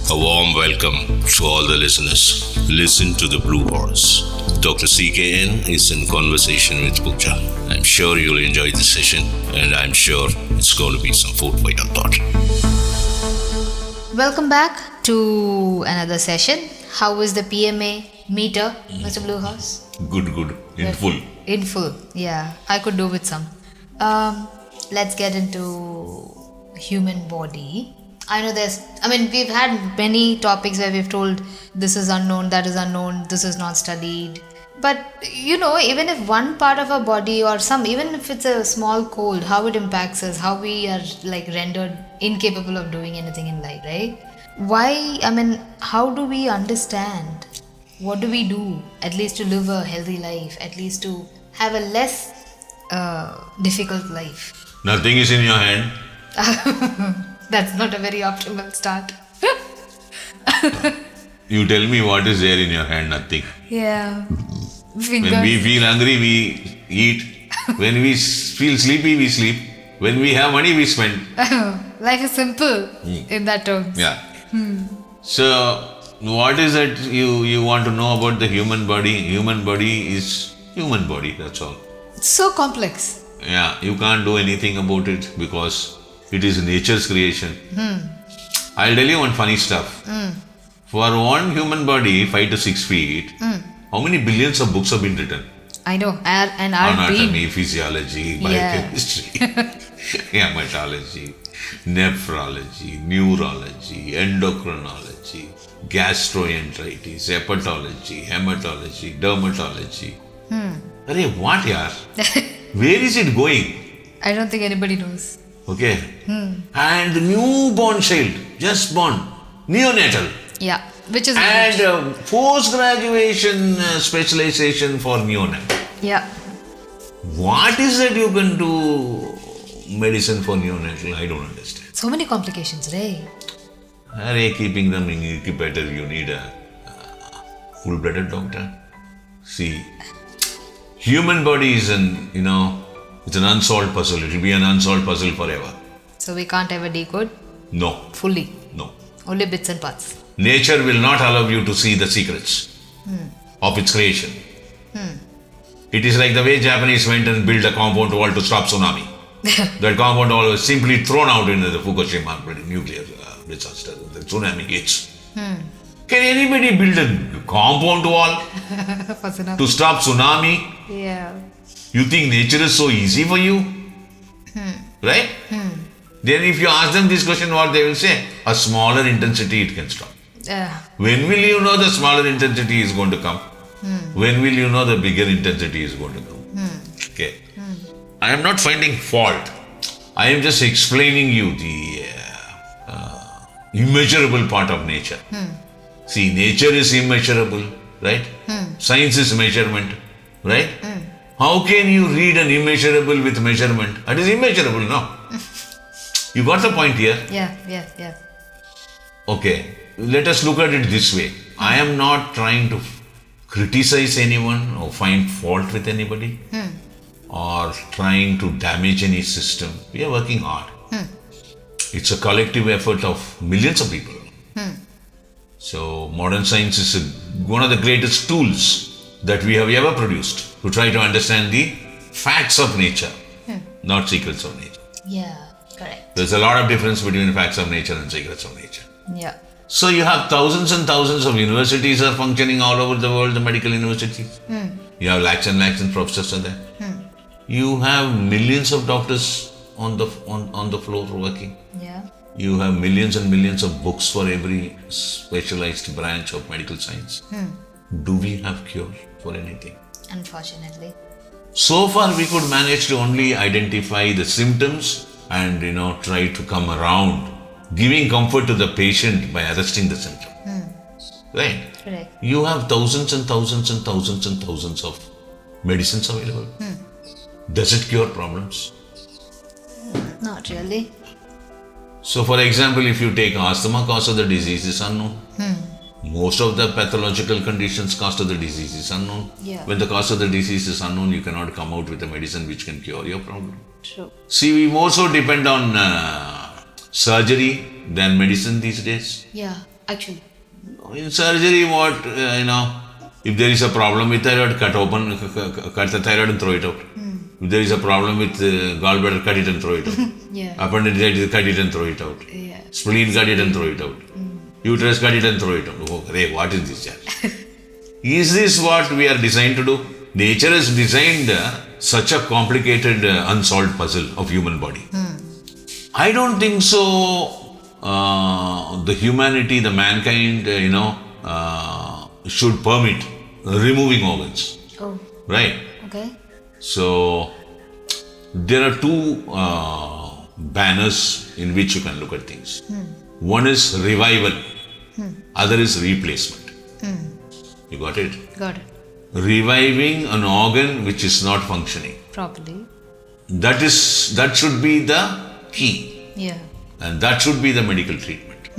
A warm welcome to all the listeners. Listen to the Blue Horse. Dr.C.K.N. is in conversation with Pooja. I'm sure you'll enjoy this session, and I'm sure it's going to be some food for your thought. Welcome back to another session. How is the PMA meter, Mr. Blue Horse? Good. In full. In full, yeah. I could do with some. Let's get into human body. I know we've had many topics where we've told this is unknown, that is unknown, this is not studied. But, even if one part of our body or even if it's a small cold, how it impacts us, how we are rendered incapable of doing anything in life, right? How do we understand? What do we do, at least to live a healthy life, at least to have a less difficult life? Nothing is in your hand. That's not a very optimal start. You tell me what is there in your hand. Nothing. Yeah. Fingers. When we feel hungry, we eat. When we feel sleepy, we sleep. When we have money, we spend. Life is simple in that terms. Yeah. So, what is it you want to know about the human body? Human body is human body, that's all. It's so complex. Yeah, you can't do anything about it because it is nature's creation. I'll tell you one funny stuff. For one human body, 5 to 6 feet, how many billions of books have been written? I know, and anatomy, physiology, biochemistry, hematology, nephrology, neurology, endocrinology, gastroenteritis, hepatology, hematology, dermatology. Arey, what yaar? Where is it going? I don't think anybody knows. Okay. And the newborn child, just born, neonatal. Yeah, which is and post-graduation specialization for neonatal. Yeah. What is that you can do medicine for neonatal? I don't understand. So many complications, right? Keeping them in incubator, you need a full-blooded doctor. See, human body is it's an unsolved puzzle. It will be an unsolved puzzle forever. So we can't ever decode? No. Fully? No. Only bits and parts? Nature will not allow you to see the secrets of its creation. It is like the way Japanese went and built a compound wall to stop tsunami. That compound wall was simply thrown out into the Fukushima nuclear disaster. The tsunami hits. Can anybody build a compound wall to stop tsunami? Yeah. You think nature is so easy for you? Right? Then if you ask them this question, what they will say? A smaller intensity it can stop. When will you know the smaller intensity is going to come? When will you know the bigger intensity is going to come? Okay. I am not finding fault. I am just explaining you the immeasurable part of nature. See, nature is immeasurable, right? Science is measurement, right? How can you read an immeasurable with measurement? It is immeasurable, no? You got the point here? Yeah. Okay, let us look at it this way. I am not trying to criticize anyone or find fault with anybody or trying to damage any system. We are working hard. It's a collective effort of millions of people. So modern science is one of the greatest tools that we have ever produced to try to understand the facts of nature, not secrets of nature. Yeah, correct. There's a lot of difference between facts of nature and secrets of nature. Yeah. So you have thousands and thousands of universities are functioning all over the world, the medical universities. You have lakhs and lakhs of professors are there. You have millions of doctors on the floor working. Yeah. You have millions and millions of books for every specialized branch of medical science. Do we have cure for anything? Unfortunately. So far we could manage to only identify the symptoms and try to come around giving comfort to the patient by arresting the symptom. Right? Correct. You have thousands and thousands and thousands and thousands of medicines available. Does it cure problems? Not really. So for example, if you take asthma, cause of the disease is unknown. Most of the pathological conditions cause of the disease is unknown. Yeah. When the cause of the disease is unknown, you cannot come out with a medicine which can cure your problem. True. See, we more so depend on surgery than medicine these days. Yeah. Actually. In surgery, if there is a problem with thyroid, cut the thyroid and throw it out. If there is a problem with gallbladder, cut it and throw it out. Yeah. Appendicitis, cut it and throw it out. Yeah. Spleen, cut it and throw it out. Uterus, cut it and throw it out. Oh, Ray, what is this? Is this what we are designed to do? Nature has designed such a complicated, unsolved puzzle of human body. I don't think so. The humanity, the mankind, should permit removing organs. Oh. Right? Okay. So, there are two banners in which you can look at things. One is revival, other is replacement. You got it? Got it. Reviving an organ which is not functioning. Properly. That should be the key. Yeah. And that should be the medical treatment.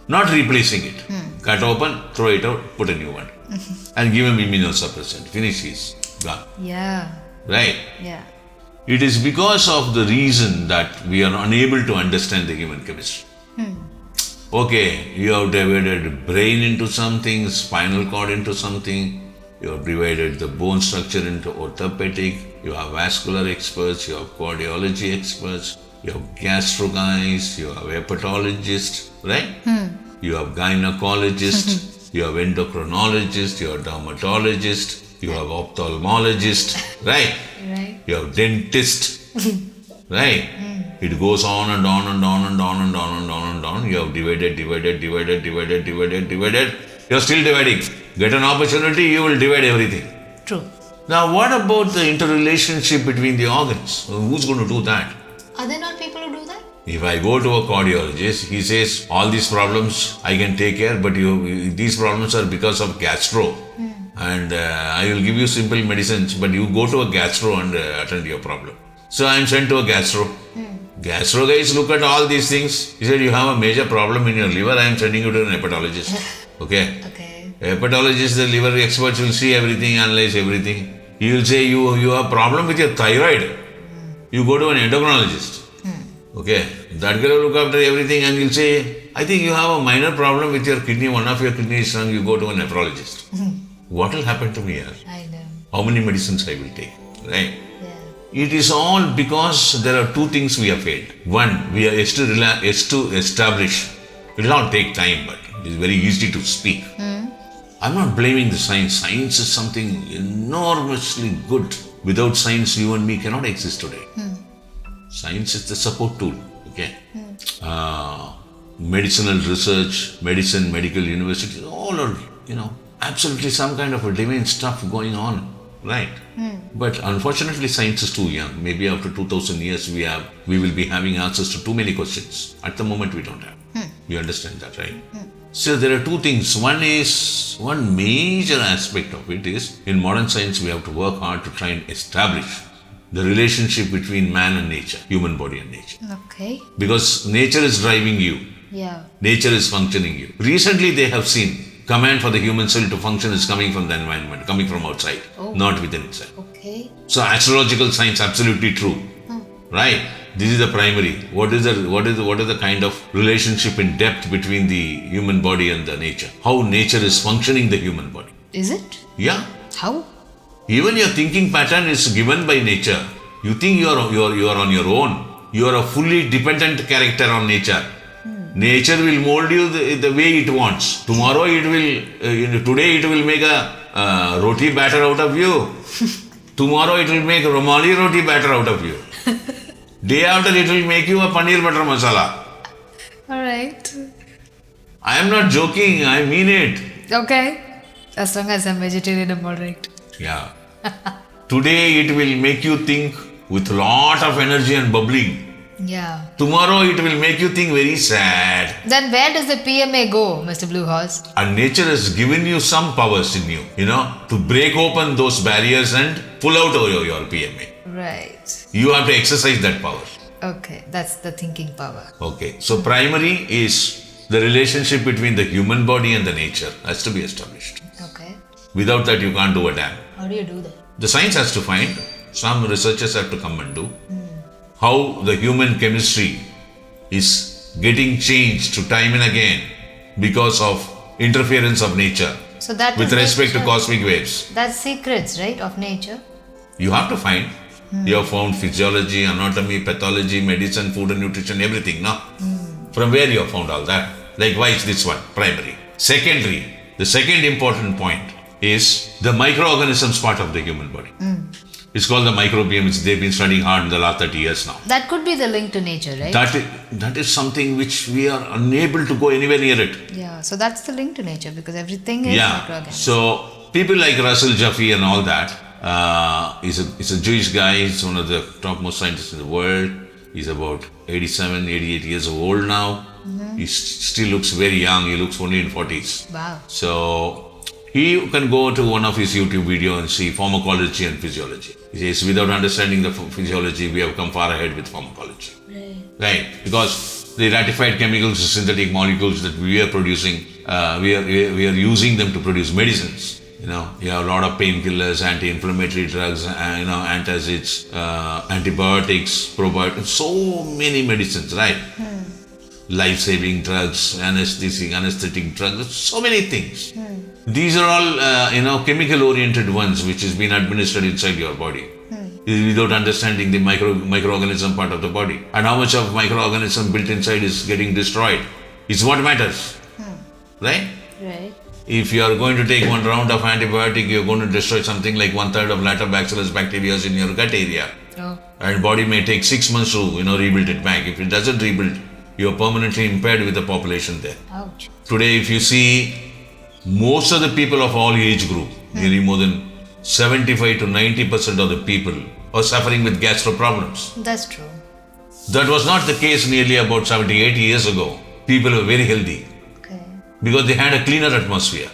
Not replacing it. Cut open, throw it out, put a new one. And give him immunosuppressant. Finish, he's gone. Yeah. Right? Yeah. It is because of the reason that we are unable to understand the human chemistry. Okay, you have divided brain into something, spinal cord into something, you have divided the bone structure into orthopedic, you have vascular experts, you have cardiology experts, you have gastro guys, you have hepatologists, right? You have gynecologist, you have endocrinologist, you have dermatologist, you have ophthalmologist, right? Right. You have dentist, right? It goes on and on and on and on and on and on and on. You have divided. You are still dividing. Get an opportunity, you will divide everything. True. Now, what about the interrelationship between the organs? Who's going to do that? Are there not people who do that? If I go to a cardiologist, he says, all these problems I can take care, but these problems are because of gastro. And I will give you simple medicines, but you go to a gastro and attend your problem. So I am sent to a gastro. Gastro guys look at all these things. He said, you have a major problem in your liver, I am sending you to an hepatologist. Okay. Hepatologist, the liver experts will see everything, analyze everything. He will say, you have a problem with your thyroid. You go to an endocrinologist. Okay. That guy will look after everything and he'll say, I think you have a minor problem with your kidney, one of your kidneys is wrong, you go to a nephrologist. What will happen to me here? I know. How many medicines I will take? Right? Yeah. It is all because there are two things we have failed. One, we are yet to establish. It will not take time, but it is very easy to speak. I'm not blaming the science. Science is something enormously good. Without science, you and me cannot exist today. Science is the support tool. Okay. Medicinal research, medical universities, all are, absolutely some kind of a divine stuff going on. Right. But unfortunately, science is too young. Maybe after 2000 years, we will be having answers to too many questions. At the moment, we don't have. You understand that, right? So there are two things. One major aspect of it is, in modern science, we have to work hard to try and establish the relationship between man and nature, human body and nature. Okay. Because nature is driving you. Yeah. Nature is functioning you. Recently, they have seen command for the human cell to function is coming from the environment, coming from outside, not within itself. Okay. So astrological science absolutely true. Right? This is the primary. What is the kind of relationship in depth between the human body and the nature? How nature is functioning the human body. Is it? Yeah. How? Even your thinking pattern is given by nature. You think you are on your own. You are a fully dependent character on nature. Nature will mold you the way it wants. Tomorrow today it will make a roti batter out of you. Tomorrow it will make Romali roti batter out of you. Day after it will make you a paneer butter masala. Alright. I am not joking, I mean it. Okay. As long as I'm vegetarian, I'm alright. Yeah. Today it will make you think with lot of energy and bubbling. Yeah. Tomorrow it will make you think very sad. Then where does the PMA go, Mr. Blue Horse? And nature has given you some powers in you, to break open those barriers and pull out your PMA. Right. You have to exercise that power. Okay, that's the thinking power. Okay, so primary is the relationship between the human body and the nature has to be established. Okay. Without that, you can't do a damn. How do you do that? The science has to find, some researchers have to come and do, how the human chemistry is getting changed to time and again because of interference of nature So that with is respect to nature. cosmic waves. That's secrets, right, of nature. You have to find. You have found physiology, anatomy, pathology, medicine, food and nutrition, everything, no? From where you have found all that? Likewise, this one, primary. Secondary, the second important point is the microorganisms part of the human body. It's called the microbiome, which they've been studying hard in the last 30 years now. That could be the link to nature, right? That is something which we are unable to go anywhere near it. Yeah, so that's the link to nature because everything is Yeah. microorganisms. So people like Russell Jaffe and all that, he's a Jewish guy. He's one of the topmost scientists in the world. He's about 87, 88 years old now. He still looks very young. He looks only in 40s. Wow. So he can go to one of his YouTube video and see pharmacology and physiology. He says, without understanding the physiology, we have come far ahead with pharmacology. Right? Because the ratified chemicals, synthetic molecules that we are producing, we are using them to produce medicines. You have a lot of painkillers, anti-inflammatory drugs, antacids, antibiotics, probiotics, so many medicines, right? Life-saving drugs, anesthetic drugs, so many things. These are all, chemical-oriented ones which has been administered inside your body without understanding the microorganism part of the body. And how much of microorganism built inside is getting destroyed is what matters, right? Right. If you are going to take one round of antibiotic, you're going to destroy something like 1/3 of lactobacillus bacteria in your gut area. Oh. And body may take 6 months to, rebuild it back. If it doesn't rebuild, you're permanently impaired with the population there. Ouch. Today, if you see, most of the people of all age group, nearly more than 75 to 90% of the people are suffering with gastro problems. That's true. That was not the case nearly about 70, 80 years ago. People were very healthy Okay. because they had a cleaner atmosphere.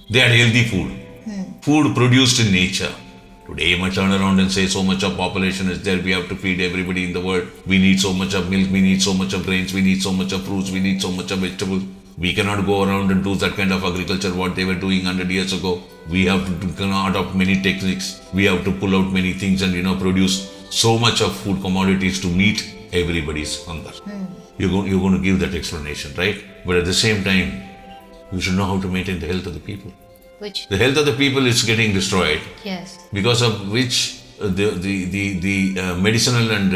They had healthy food. Food produced in nature. Today, you might turn around and say so much of population is there, we have to feed everybody in the world. We need so much of milk, we need so much of grains, we need so much of fruits, we need so much of vegetables. We cannot go around and do that kind of agriculture what they were doing 100 years ago. We have to adopt many techniques. We have to pull out many things and produce so much of food commodities to meet everybody's hunger. You're going to give that explanation, right? But at the same time, you should know how to maintain the health of the people. Which? The health of the people is getting destroyed, Yes. because of which the medicinal and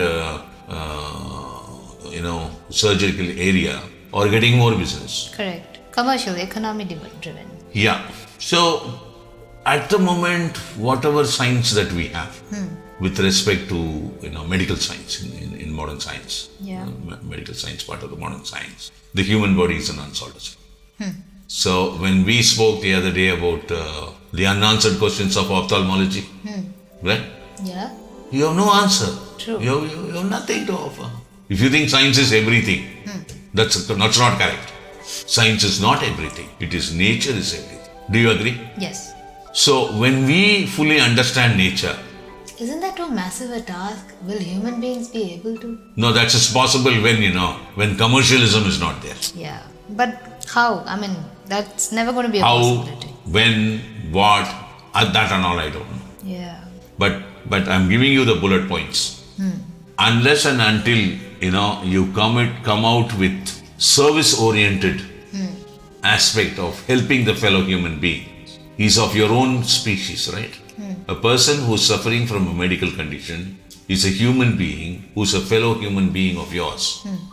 surgical area are getting more business. Correct. Commercial, economy driven. Yeah. So at the moment, whatever science that we have with respect to medical science in modern science, Yeah. Medical science part of the modern science, the human body is an unsolved issue. So when we spoke the other day about the unanswered questions of ophthalmology, right? Yeah. You have no answer. True. You have nothing to offer. If you think science is everything, that's not correct. Science is not everything. It is nature is everything. Do you agree? Yes. So when we fully understand nature, Isn't that too massive a task? Will human beings be able to? no, that's just possible when commercialism is not there. Yeah. But how? I mean, that's never going to be a How, possibility. when, what, that and all I don't know. Yeah. But I'm giving you the bullet points. Unless and until you come out with service-oriented aspect of helping the fellow human being, is of your own species, right? A person who's suffering from a medical condition is a human being who's a fellow human being of yours,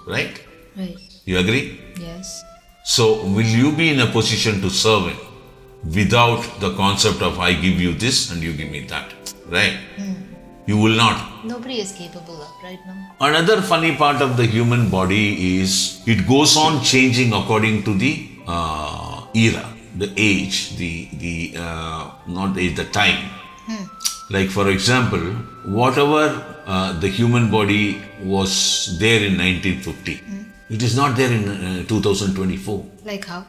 right? Right. You agree? Yes. So will you be in a position to serve him without the concept of I give you this and you give me that, right? You will not. Nobody is capable of right now. Another funny part of the human body is it goes on changing according to the era, the age, not the age, the time. Like for example, whatever the human body was there in 1950, it is not there in 2024. Like how?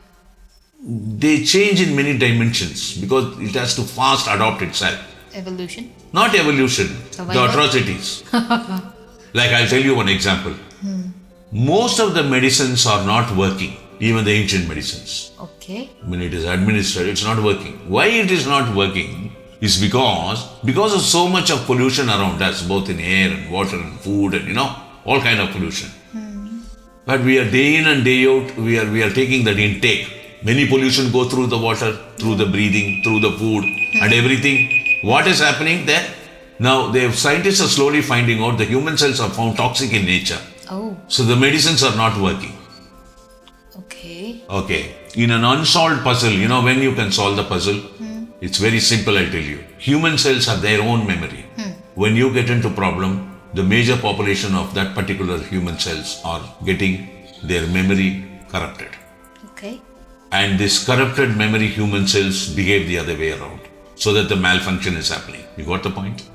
They change in many dimensions because it has to fast adopt itself. Evolution? Not evolution, Survival? the atrocities. Like I'll tell you one example. Most of the medicines are not working, even the ancient medicines. Okay. When it is administered, it's not working. Why it is not working is because of so much of pollution around us, both in air and water and food and all kind of pollution. But we are day in and day out, we are taking that intake. Many pollution go through the water, through the breathing, through the food and everything. What is happening there? Now, scientists are slowly finding out the human cells are found toxic in nature. Oh, So the medicines are not working. okay. Okay. In an unsolved puzzle, when you can solve the puzzle? It's very simple, I tell you. Human cells have their own memory. When you get into problem, the major population of that particular human cells are getting their memory corrupted. Okay. And this corrupted memory human cells behave the other way around, so that the malfunction is happening. You got the point?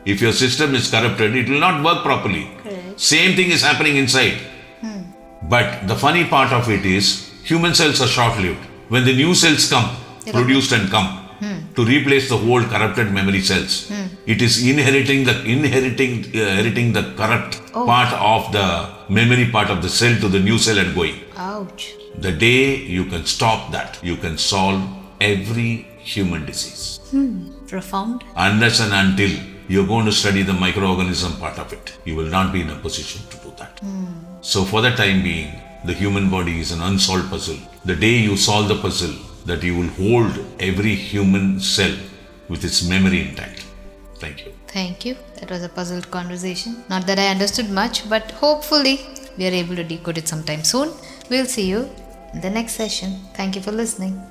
If your system is corrupted, it will not work properly. Correct. Same thing is happening inside. But the funny part of it is, human cells are short-lived. When the new cells come, produced and come, to replace the old corrupted memory cells, it is inheriting the corrupt part of the memory part of the cell to the new cell and going. Ouch. The day you can stop that, you can solve every human disease. Profound. Unless and until you're going to study the microorganism part of it, you will not be in a position to do that. So for the time being, the human body is an unsolved puzzle. The day you solve the puzzle, that you will hold every human cell with its memory intact. Thank you. Thank you. That was a puzzled conversation. Not that I understood much, but hopefully we are able to decode it sometime soon. We'll see you in the next session. Thank you for listening.